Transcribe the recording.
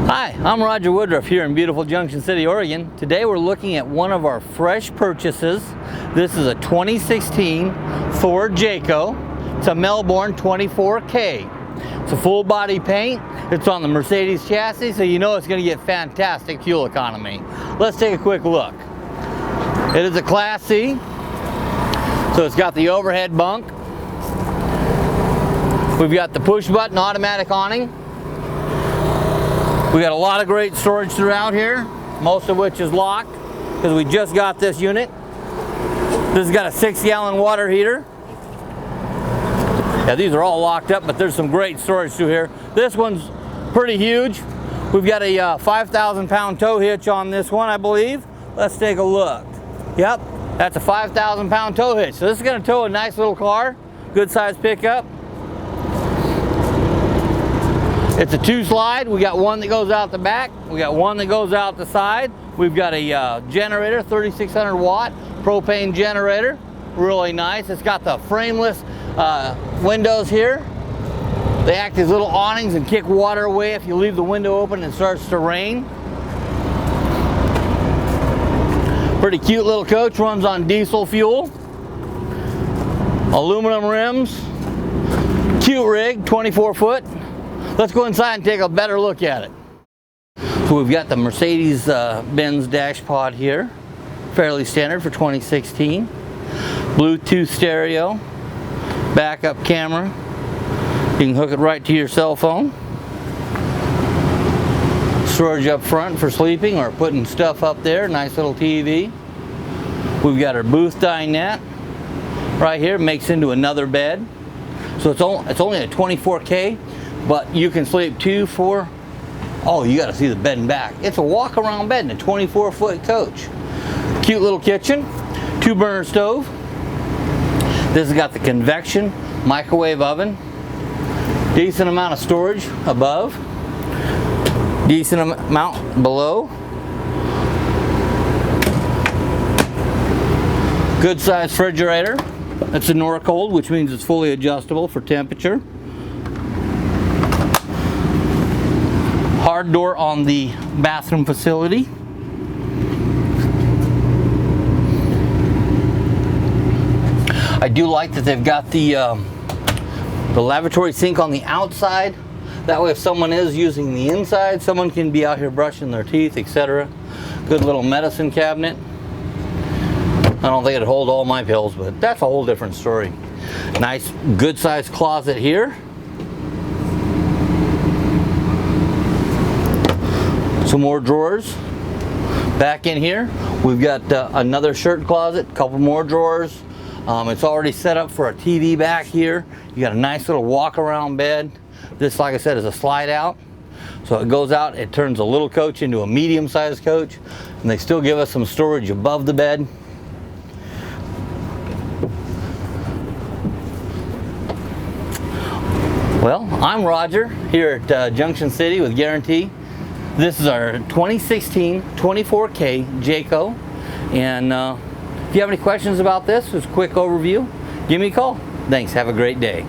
Hi, I'm Roger.Woodruff here in beautiful Junction City, Oregon. Today we're looking at one of our fresh purchases. This is a 2016 Ford Jayco. It's a Melbourne 24K. It's a full body paint. It's on the Mercedes chassis, so you know it's going to get fantastic fuel economy. Let's take a quick look. It is a Class C, so it's got the overhead bunk. We've got the push button automatic awning. We got a lot of great storage throughout here, most of which is locked because we just got this unit. This has got a 6-gallon water heater. Yeah, these are all locked up, but there's some great storage through here. This one's pretty huge. We've got a 5,000-pound tow hitch on this one, I believe. Let's take a look. Yep, that's a 5,000-pound tow hitch. So this is going to tow a nice little car, good size pickup. It's a 2-slide. We got one that goes out the back. We got one that goes out the side. We've got a generator, 3,600 watt propane generator. Really nice. It's got the frameless windows here. They act as little awnings and kick water away if you leave the window open and it starts to rain. Pretty cute little coach, runs on diesel fuel. Aluminum rims. Cute rig, 24 foot. Let's go inside and take a better look at it. So we've got the Mercedes-Benz dash pod here. Fairly standard for 2016. Bluetooth stereo. Backup camera. You can hook it right to your cell phone. Storage up front for sleeping or putting stuff up there. Nice little TV. We've got our booth dinette. Right here, makes into another bed. So it's only a 24K. But you can sleep 2, 4. Oh, you got to see the bed and back. It's a walk-around bed in a 24-foot coach. Cute little kitchen, 2-burner stove. This has got the convection microwave oven. Decent amount of storage above. Decent amount below. Good size refrigerator. It's a Norcold, which means it's fully adjustable for temperature. Hard door on the bathroom facility. I do like that they've got the lavatory sink on the outside. That way if someone is using the inside, someone can be out here brushing their teeth, etc. Good little medicine cabinet. I don't think it'd hold all my pills, but that's a whole different story. Nice, good sized closet here. Some more drawers. Back in here, we've got another shirt closet, couple more drawers. It's already set up for a TV back here. You got a nice little walk-around bed. This, like I said, is a slide out. So it goes out, it turns a little coach into a medium-sized coach, and they still give us some storage above the bed. Well, I'm Roger here at Junction City with Guarantee. This is our 2016 24K Jayco, and if you have any questions about this, just a quick overview, give me a call. Thanks, have a great day.